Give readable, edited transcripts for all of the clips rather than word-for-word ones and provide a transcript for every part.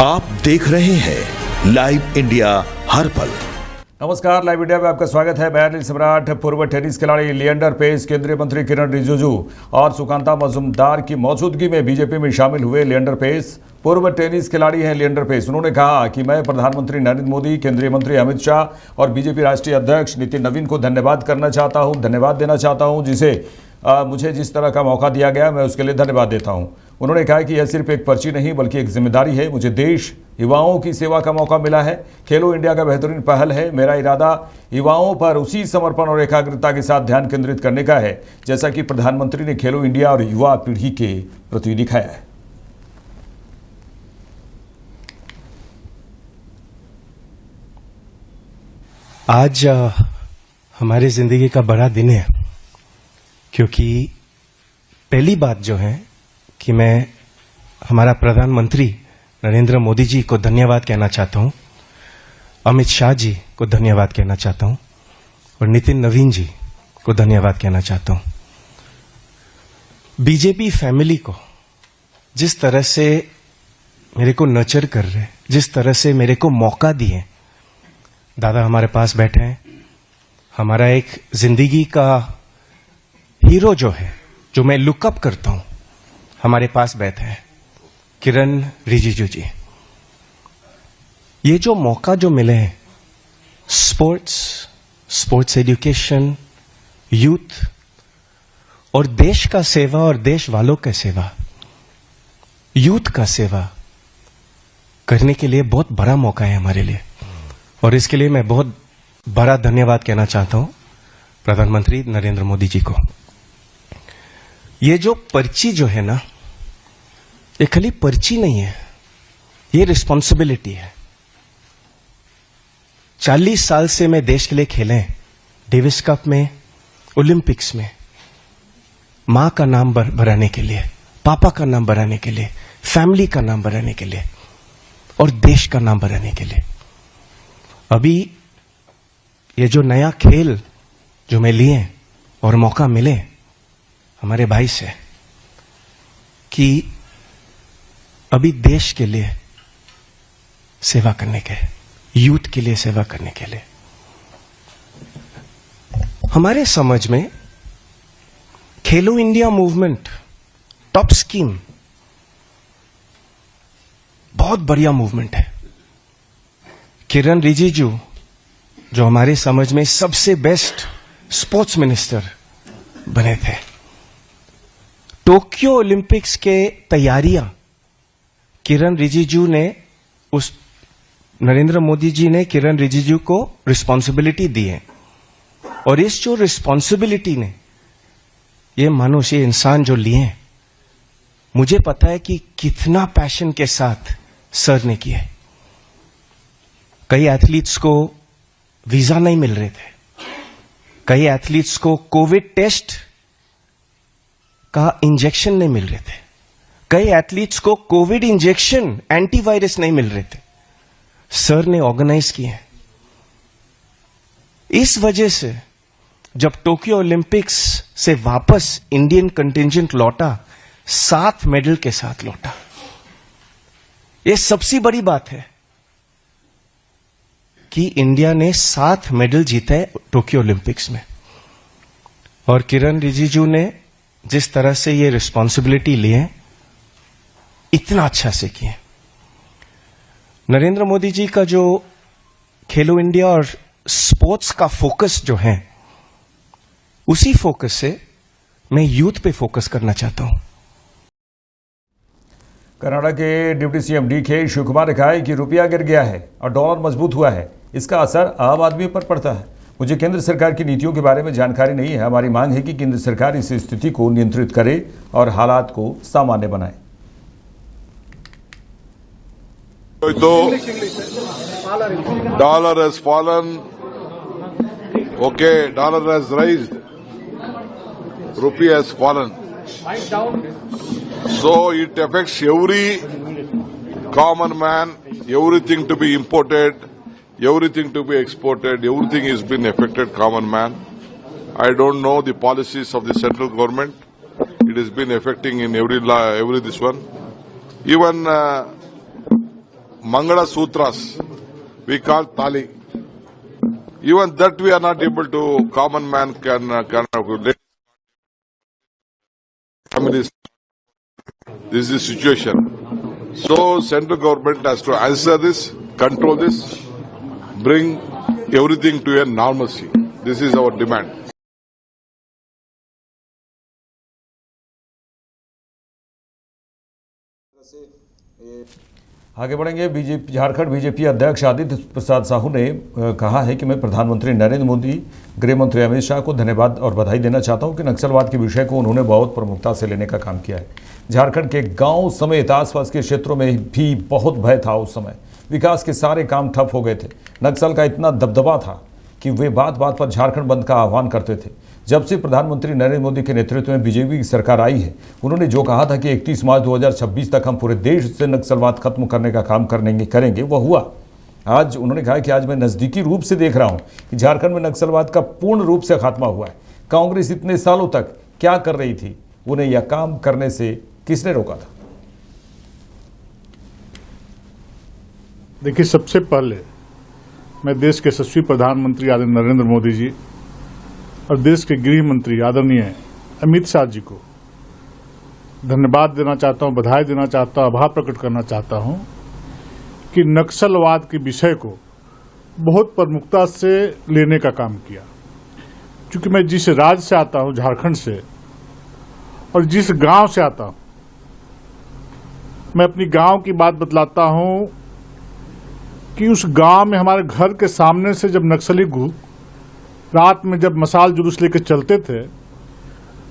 आप देख रहे हैं लाइव इंडिया हर पल। नमस्कार, लाइव इंडिया में आपका स्वागत है। मैं अनिल सम्राट। पूर्व टेनिस खिलाड़ी लिएंडर पेस, केंद्रीय मंत्री किरण रिजिजू और सुकांता मजूमदार की मौजूदगी में बीजेपी में शामिल हुए लिएंडर पेस। पूर्व टेनिस खिलाड़ी हैं लिएंडर पेस। उन्होंने कहा कि मैं प्रधानमंत्री नरेंद्र मोदी, केंद्रीय मंत्री अमित शाह और बीजेपी राष्ट्रीय अध्यक्ष नितिन नवीन को धन्यवाद देना चाहता हूं जिसे मुझे जिस तरह का मौका दिया गया, मैं उसके लिए धन्यवाद देता हूं। उन्होंने कहा कि यह सिर्फ एक पर्ची नहीं बल्कि एक जिम्मेदारी है। मुझे देश युवाओं की सेवा का मौका मिला है। खेलो इंडिया का बेहतरीन पहल है। मेरा इरादा युवाओं पर उसी समर्पण और एकाग्रता के साथ ध्यान केंद्रित करने का है जैसा कि प्रधानमंत्री ने खेलो इंडिया और युवा पीढ़ी के प्रति दिखाया है। आज हमारी जिंदगी का बड़ा दिन है, क्योंकि पहली बात जो है कि मैं हमारा प्रधानमंत्री नरेंद्र मोदी जी को धन्यवाद कहना चाहता हूं, अमित शाह जी को धन्यवाद कहना चाहता हूं और नितिन नवीन जी को धन्यवाद कहना चाहता हूं। बीजेपी फैमिली को जिस तरह से मेरे को नर्चर कर रहे, जिस तरह से मेरे को मौका दिए, दादा हमारे पास बैठे हैं, हमारा एक जिंदगी का हीरो जो है, जो मैं लुकअप करता हूं, हमारे पास बैठे हैं किरण रिजिजू जी। ये जो मौका जो मिले हैं, स्पोर्ट्स एजुकेशन, यूथ और देश का सेवा और देश वालों का सेवा, यूथ का सेवा करने के लिए बहुत बड़ा मौका है हमारे लिए, और इसके लिए मैं बहुत बड़ा धन्यवाद कहना चाहता हूं प्रधानमंत्री नरेंद्र मोदी जी को। ये जो पर्ची जो है ना, ये खाली पर्ची नहीं है, ये रिस्पॉन्सिबिलिटी है। 40 साल से मैं देश के लिए खेले, डेविस कप में, ओलंपिक्स में, मां का नाम बढ़ाने के लिए, पापा का नाम बढ़ाने के लिए, फैमिली का नाम बढ़ाने के लिए और देश का नाम बढ़ाने के लिए। अभी ये जो नया खेल जो मैं लिए और मौका मिले हमारे भाई से कि अभी देश के लिए सेवा करने के, यूथ के लिए सेवा करने के लिए, हमारे समझ में खेलो इंडिया मूवमेंट टॉप स्कीम बहुत बढ़िया मूवमेंट है। किरण रिजिजू जो हमारे समझ में सबसे बेस्ट स्पोर्ट्स मिनिस्टर बने थे, टोक्यो ओलंपिक्स के तैयारियां किरण रिजिजू ने, उस नरेंद्र मोदी जी ने किरण रिजिजू को रिस्पॉन्सिबिलिटी दी है, और इस जो रिस्पॉन्सिबिलिटी ने ये मनुष्य, ये इंसान जो लिए, मुझे पता है कि कितना पैशन के साथ सर ने किए। कई एथलीट्स को वीजा नहीं मिल रहे थे, कई एथलीट्स को कोविड टेस्ट का इंजेक्शन नहीं मिल रहे थे, कई एथलीट्स को कोविड इंजेक्शन, एंटीवायरस नहीं मिल रहे थे, सर ने ऑर्गेनाइज किए। इस वजह से जब टोक्यो ओलंपिक्स से वापस इंडियन कंटिंजेंट लौटा, 7 मेडल के साथ लौटा। यह सबसे बड़ी बात है कि इंडिया ने 7 मेडल जीते टोक्यो ओलंपिक्स में, और किरण रिजिजू ने जिस तरह से ये रिस्पॉन्सिबिलिटी लिए, इतना अच्छा से किए। नरेंद्र मोदी जी का जो खेलो इंडिया और स्पोर्ट्स का फोकस जो है, उसी फोकस से मैं यूथ पे फोकस करना चाहता हूं। कर्नाटक के डिप्टी सीएम DK शिवकुमार ने कहा है कि रुपया गिर गया है और डॉलर मजबूत हुआ है। इसका असर आम आदमी पर पड़ता है। मुझे केंद्र सरकार की नीतियों के बारे में जानकारी नहीं है। हमारी मांग है कि केंद्र सरकार इस स्थिति को नियंत्रित करे और हालात को सामान्य बनाए। Dollar has fallen. Okay, dollar has raised. Rupee has fallen. So it affects every common man, everything to be imported, everything to be exported, everything has been affected common man. I don't know the policies of the central government. It has been affecting in every this one. Even Mangala Sutras, we call Tali. Even that we are not able to, common man can families. This is the situation. So central government has to answer this, control this, bring everything to a normalcy. This is our demand. आगे बढ़ेंगे। BJP Jharkhand BJP अध्यक्ष आदित्य प्रसाद साहू ने कहा है कि मैं प्रधानमंत्री नरेंद्र मोदी, गृह मंत्री अमित शाह को धन्यवाद और बधाई देना चाहता हूं कि नक्सलवाद के विषय को उन्होंने बहुत प्रमुखता से लेने का काम किया है। झारखंड के गांव समेत आसपास के क्षेत्रों में भी बहुत भय था। उस समय विकास के सारे काम ठप हो गए थे। नक्सल का इतना दबदबा था कि वे बात बात पर झारखंड बंद का आह्वान करते थे। जब से प्रधानमंत्री नरेंद्र मोदी के नेतृत्व में बीजेपी की सरकार आई है, उन्होंने जो कहा था कि 31 मार्च 2026 तक हम पूरे देश से नक्सलवाद खत्म करने का काम करेंगे वो हुआ। आज उन्होंने कहा कि आज मैं नज़दीकी रूप से देख रहा हूं कि झारखंड में नक्सलवाद का पूर्ण रूप से खात्मा हुआ है। कांग्रेस इतने सालों तक क्या कर रही थी, उन्हें यह काम करने से किसने रोका था? देखिए, सबसे पहले मैं देश के यशस्वी प्रधानमंत्री आदरणीय नरेंद्र मोदी जी और देश के गृह मंत्री आदरणीय अमित शाह जी को धन्यवाद देना चाहता हूं, बधाई देना चाहता हूं, आभार प्रकट करना चाहता हूं कि नक्सलवाद के विषय को बहुत प्रमुखता से लेने का काम किया। क्योंकि मैं जिस राज्य से आता हूं, झारखंड से, और जिस गांव से आता हूं, मैं अपनी गांव की बात बतलाता हूं कि उस गांव में हमारे घर के सामने से जब नक्सली रात में जब मसाल जुलूस लेकर चलते थे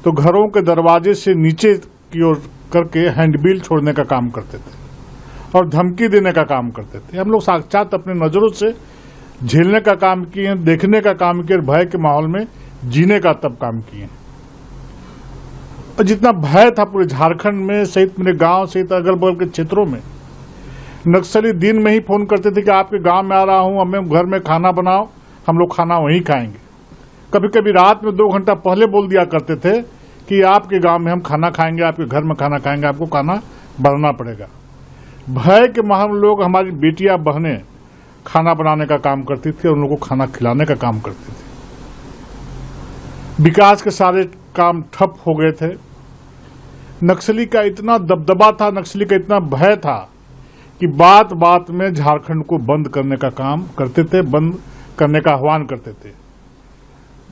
तो घरों के दरवाजे से नीचे की ओर करके हैंडबिल छोड़ने का काम करते थे और धमकी देने का काम करते थे। हम लोग साक्षात अपने नजरों से झेलने का काम किए, देखने का काम किए और भय के माहौल में जीने का तब काम किए। और जितना भय था पूरे झारखंड में सहित मेरे गांव सहित अगल बगल के क्षेत्रों में, नक्सली दिन में ही फोन करते थे कि आपके गांव में आ रहा हूं, हमें घर में खाना बनाओ, हम लोग खाना वहीं खाएंगे। कभी कभी रात में 2 घंटा पहले बोल दिया करते थे कि आपके गांव में हम खाना खाएंगे, आपके घर में खाना खाएंगे, आपको खाना बनाना पड़ेगा। भय के माहौल में लोग, हमारी बेटियां बहनें खाना बनाने का काम करती थी और उन लोगों को खाना खिलाने का काम करती थी। विकास के सारे काम ठप हो गए थे। नक्सली का इतना दबदबा था, नक्सली का इतना भय था कि बात बात में झारखंड को बंद करने का काम करते थे, बंद करने का आह्वान करते थे।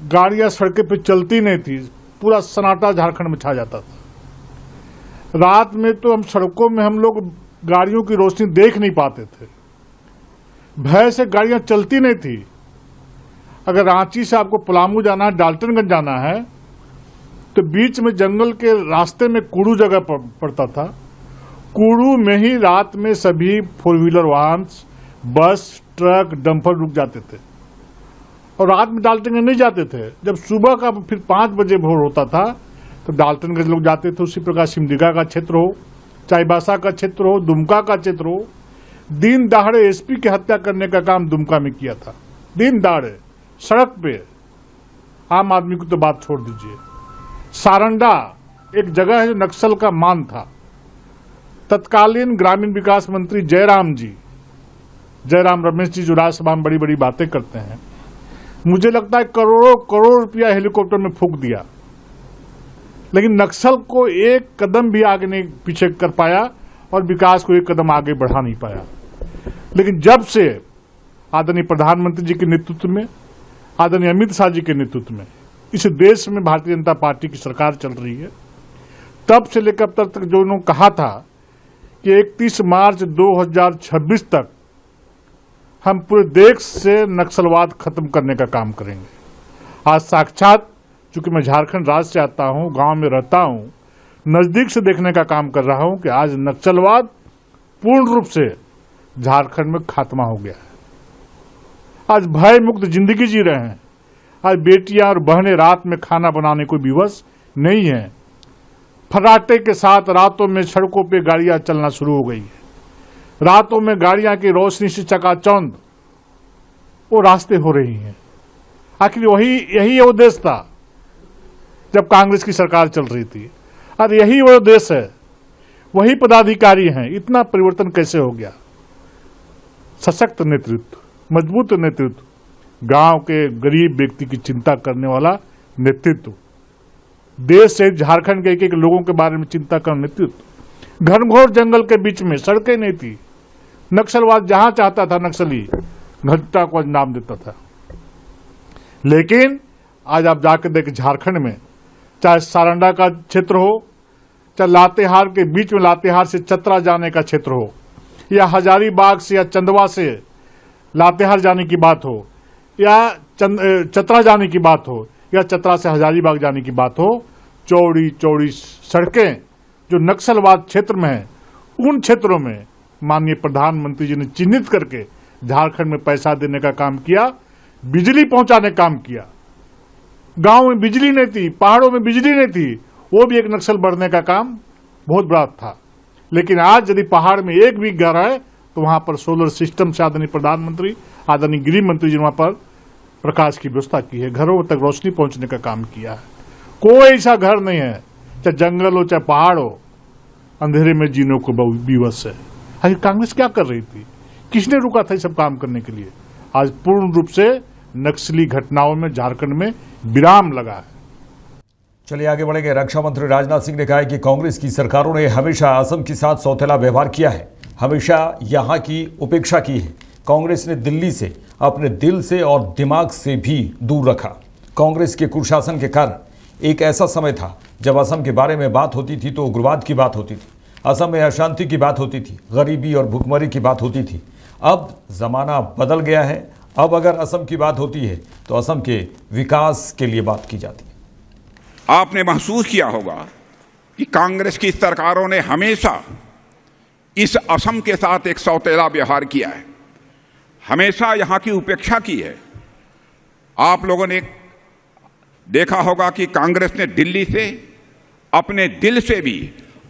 गाड़ियां सड़कें पे चलती नहीं थी, पूरा सन्नाटा झारखंड में छा जाता था। रात में तो हम सड़कों में हम लोग गाड़ियों की रोशनी देख नहीं पाते थे, भय से गाड़ियां चलती नहीं थी। अगर रांची से आपको पलामू जाना है, डाल्टनगंज जाना है, तो बीच में जंगल के रास्ते में कूड़ू जगह पड़ता था। कूड़ू में ही रात में सभी 4 व्हीलर वाहन, बस, ट्रक, डंपर रुक जाते थे और रात में डाल्टनगंज नहीं जाते थे। जब सुबह का फिर 5 बजे भोर होता था तो डाल्टनगंज लोग जाते थे। उसी प्रकार सिमडेगा का क्षेत्र हो, चाईबासा का क्षेत्र हो, दुमका का क्षेत्र हो, दिन दहाड़े एसपी की हत्या करने का काम दुमका में किया था। दिन दहाड़े सड़क पे, आम आदमी को तो बात छोड़ दीजिए। सारंडा एक जगह है जो नक्सल का मान था। तत्कालीन ग्रामीण विकास मंत्री जयराम रमेश जी, जो राज्यसभा में बड़ी बड़ी बातें करते हैं, मुझे लगता है करोड़ों करोड़ रुपया हेलीकॉप्टर में फूंक दिया, लेकिन नक्सल को एक कदम भी आगे नहीं पीछे कर पाया और विकास को एक कदम आगे बढ़ा नहीं पाया। लेकिन जब से आदरणीय प्रधानमंत्री जी के नेतृत्व में, आदरणीय अमित शाह जी के नेतृत्व में इस देश में भारतीय जनता पार्टी की सरकार चल रही है, तब से लेकर अब तक जो उन्होंने कहा था कि 31 मार्च 2026 तक हम पूरे देश से नक्सलवाद खत्म करने का काम करेंगे। आज साक्षात, चूंकि मैं झारखंड राज्य से आता हूं, गांव में रहता हूं, नजदीक से देखने का काम कर रहा हूं कि आज नक्सलवाद पूर्ण रूप से झारखंड में खात्मा हो गया है। आज भय मुक्त जिंदगी जी रहे हैं। आज बेटियां और बहनें रात में खाना बनाने को विवश नहीं है। फर्राटे के साथ रातों में सड़कों पे गाड़ियां चलना शुरू हो गई है। रातों में गाड़ियां की रोशनी से चकाचौंध वो रास्ते हो रही हैं। आखिर यही वो देश था जब कांग्रेस की सरकार चल रही थी, और यही वो देश है, वही पदाधिकारी हैं। इतना परिवर्तन कैसे हो गया? सशक्त नेतृत्व, मजबूत नेतृत्व, गांव के गरीब व्यक्ति की चिंता करने वाला नेतृत्व, देश से झारखंड के एक एक लोगों के बारे में चिंता करने नेतृत्व। घनघोर जंगल के बीच में सड़कें नहीं थी, नक्सलवाद जहां चाहता था नक्सली घटना को अंजाम देता था। लेकिन आज आप जाकर देखें झारखंड में, चाहे सारंडा का क्षेत्र हो, चाहे लातेहार के बीच में लातेहार से चतरा जाने का क्षेत्र हो, या हजारीबाग से या चंदवा से लातेहार जाने की बात हो, या चतरा जाने की बात हो, या चतरा से हजारीबाग जाने की बात हो, चौड़ी चौड़ी सड़कें जो नक्सलवाद क्षेत्र में है, उन क्षेत्रों में माननीय प्रधानमंत्री जी ने चिन्हित करके झारखंड में पैसा देने का काम किया, बिजली पहुंचाने का काम किया। गांव में बिजली नहीं थी, पहाड़ों में बिजली नहीं थी, वो भी एक नक्सल बढ़ने का काम बहुत बड़ा था। लेकिन आज यदि पहाड़ में एक भी घर है तो वहां पर सोलर सिस्टम से आदरणीय प्रधानमंत्री, आदरणीय गृह मंत्री जी ने वहां पर प्रकाश की व्यवस्था की है, घरों तक रोशनी पहुंचने का काम किया है। कोई ऐसा घर नहीं है, चाहे जंगल हो चाहे पहाड़ हो, अंधेरे में जीने को विवश है। आज कांग्रेस क्या कर रही थी, किसने रुका था ये सब काम करने के लिए? आज पूर्ण रूप से नक्सली घटनाओं में झारखंड में विराम लगा है। चलिए आगे बढ़ेंगे। रक्षा मंत्री राजनाथ सिंह ने कहा है कि कांग्रेस की सरकारों ने हमेशा असम के साथ सौतेला व्यवहार किया है, हमेशा यहां की उपेक्षा की है। कांग्रेस ने दिल्ली से अपने दिल से और दिमाग से भी दूर रखा। कांग्रेस के कुशासन के कारण एक ऐसा समय था जब असम के बारे में बात होती थी तो उग्रवाद की बात होती थी, असम में अशांति की बात होती थी, गरीबी और भुखमरी की बात होती थी। अब ज़माना बदल गया है। अब अगर असम की बात होती है तो असम के विकास के लिए बात की जाती है। आपने महसूस किया होगा कि कांग्रेस की सरकारों ने हमेशा इस असम के साथ एक सौतेला व्यवहार किया है, हमेशा यहां की उपेक्षा की है। आप लोगों ने देखा होगा कि कांग्रेस ने दिल्ली से अपने दिल से भी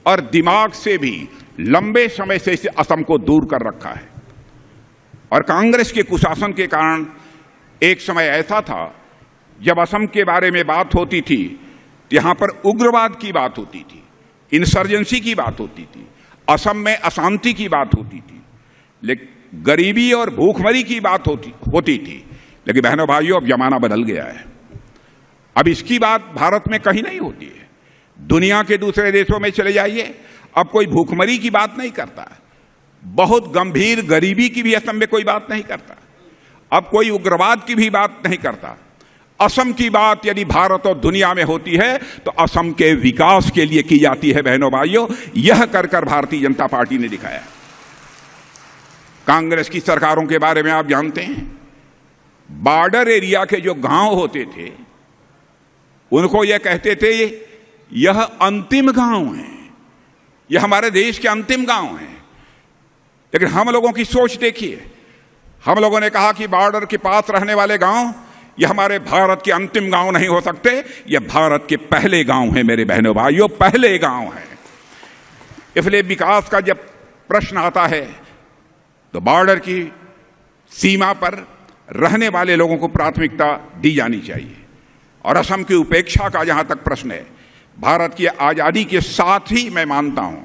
और दिमाग से भी लंबे समय से इस असम को दूर कर रखा है। और कांग्रेस के कुशासन के कारण एक समय ऐसा था जब असम के बारे में बात होती थी तो यहां पर उग्रवाद की बात होती थी, इंसर्जेंसी की बात होती थी, असम में अशांति की बात होती थी, लेकिन गरीबी और भूखमरी की बात होती थी। लेकिन बहनों भाइयों, अब जमाना बदल गया है। अब इसकी बात भारत में कहीं नहीं होती है। दुनिया के दूसरे देशों में चले जाइए, अब कोई भूखमरी की बात नहीं करता, बहुत गंभीर गरीबी की भी असम में कोई बात नहीं करता, अब कोई उग्रवाद की भी बात नहीं करता। असम की बात यदि भारत और दुनिया में होती है तो असम के विकास के लिए की जाती है। बहनों भाइयों, यह कर भारतीय जनता पार्टी ने दिखाया। कांग्रेस की सरकारों के बारे में आप जानते हैं, बॉर्डर एरिया के जो गांव होते थे उनको यह कहते थे यह अंतिम गांव है, यह हमारे देश के अंतिम गांव हैं। लेकिन हम लोगों की सोच देखिए, हम लोगों ने कहा कि बॉर्डर के पास रहने वाले गांव ये हमारे भारत के अंतिम गांव नहीं हो सकते, ये भारत के पहले गांव हैं। मेरे बहनों भाइयों, पहले गांव हैं। इसलिए विकास का जब प्रश्न आता है तो बॉर्डर की सीमा पर रहने वाले लोगों को प्राथमिकता दी जानी चाहिए। और असम की उपेक्षा का जहां तक प्रश्न है, भारत की आजादी के साथ ही मैं मानता हूं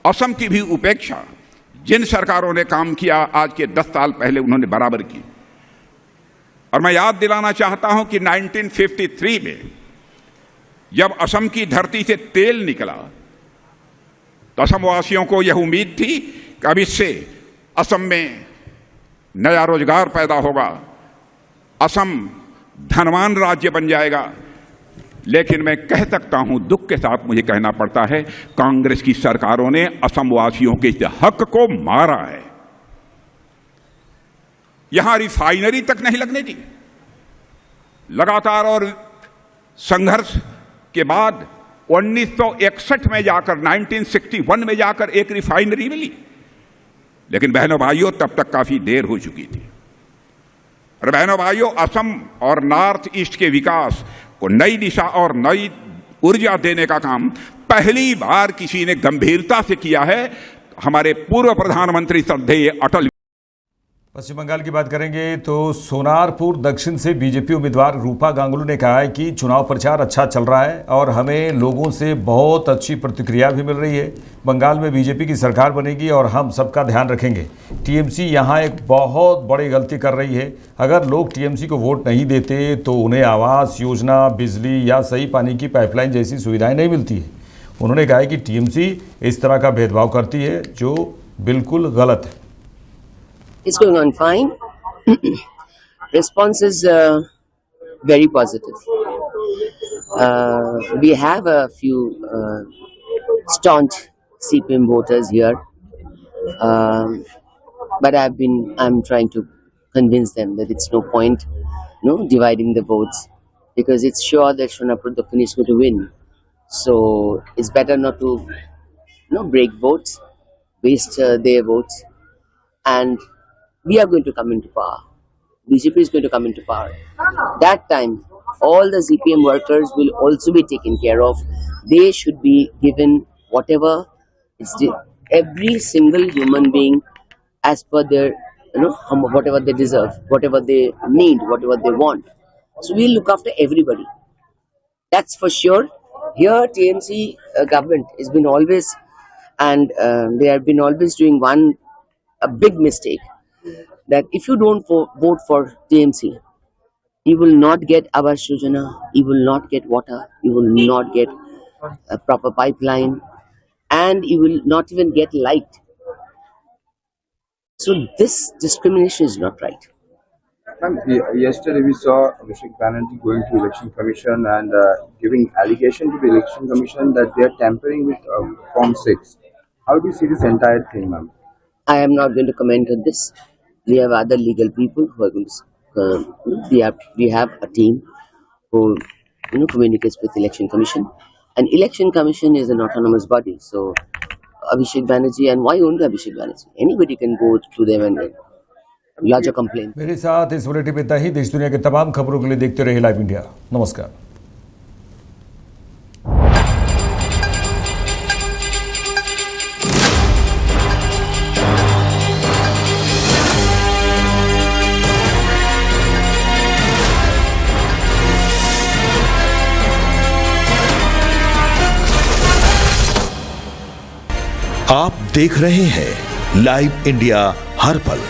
असम की भी उपेक्षा जिन सरकारों ने काम किया आज के 10 साल पहले उन्होंने बराबर की। और मैं याद दिलाना चाहता हूं कि 1953 में जब असम की धरती से तेल निकला तो असम वासियों को यह उम्मीद थी कि अब इससे असम में नया रोजगार पैदा होगा, असम धनवान राज्य बन जाएगा। लेकिन मैं कह सकता हूं, दुख के साथ मुझे कहना पड़ता है, कांग्रेस की सरकारों ने असम वासियों के इस हक को मारा है। यहां रिफाइनरी तक नहीं लगने दी। लगातार और संघर्ष के बाद 1961 में जाकर 1961 में जाकर एक रिफाइनरी मिली। लेकिन बहनों भाइयों, तब तक काफी देर हो चुकी थी। और बहनों भाइयों, असम और नॉर्थ ईस्ट के विकास को नई दिशा और नई ऊर्जा देने का काम पहली बार किसी ने गंभीरता से किया है। हमारे पूर्व प्रधानमंत्री श्रद्धेय अटल पश्चिम बंगाल की बात करेंगे तो सोनारपुर दक्षिण से बीजेपी उम्मीदवार रूपा गांगुली ने कहा है कि चुनाव प्रचार अच्छा चल रहा है और हमें लोगों से बहुत अच्छी प्रतिक्रिया भी मिल रही है। बंगाल में बीजेपी की सरकार बनेगी और हम सबका ध्यान रखेंगे। टीएमसी यहां एक बहुत बड़ी गलती कर रही है। अगर लोग टीएमसी को वोट नहीं देते तो उन्हें आवास योजना, बिजली या सही पानी की पाइपलाइन जैसी सुविधाएं नहीं मिलती है। उन्होंने कहा है कि टीएमसी इस तरह का भेदभाव करती है जो बिल्कुल गलत है। It's going on fine. Response is very positive. We have a few staunch CPM voters here, but I'm trying to convince them that it's no point, dividing the votes, because it's sure that Sonarpur Dakhin is going to win. So it's better not to, break votes, waste their votes, and we are going to come into power. BJP is going to come into power. That time, all the CPM workers will also be taken care of. They should be given whatever every single human being as per their, whatever they deserve, whatever they need, whatever they want. So we'll look after everybody. That's for sure. Here, TMC government has been always, and they have been always doing a big mistake. That if you don't vote for TMC, you will not get Awas Yojana, you will not get water, you will not get a proper pipeline, and you will not even get light. So this discrimination is not right. Ma'am, yesterday we saw Abhishek Banerjee going to Election Commission and giving allegation to the Election Commission that they are tampering with Form 6. How do you see this entire thing, ma'am? I am not going to comment on this. We have other legal people who are going to. We have a team who communicates with Election Commission, and Election Commission is an autonomous body. So Abhishek Banerjee, and why only Abhishek Banerjee? Anybody can go to them and lodge a complaint. मेरे साथ इस bulletin में इतना ही। देश दुनिया की तमाम खबरों के लिए देखते रहिए लाइव इंडिया। नमस्कार। आप देख रहे हैं लाइव इंडिया हर पल।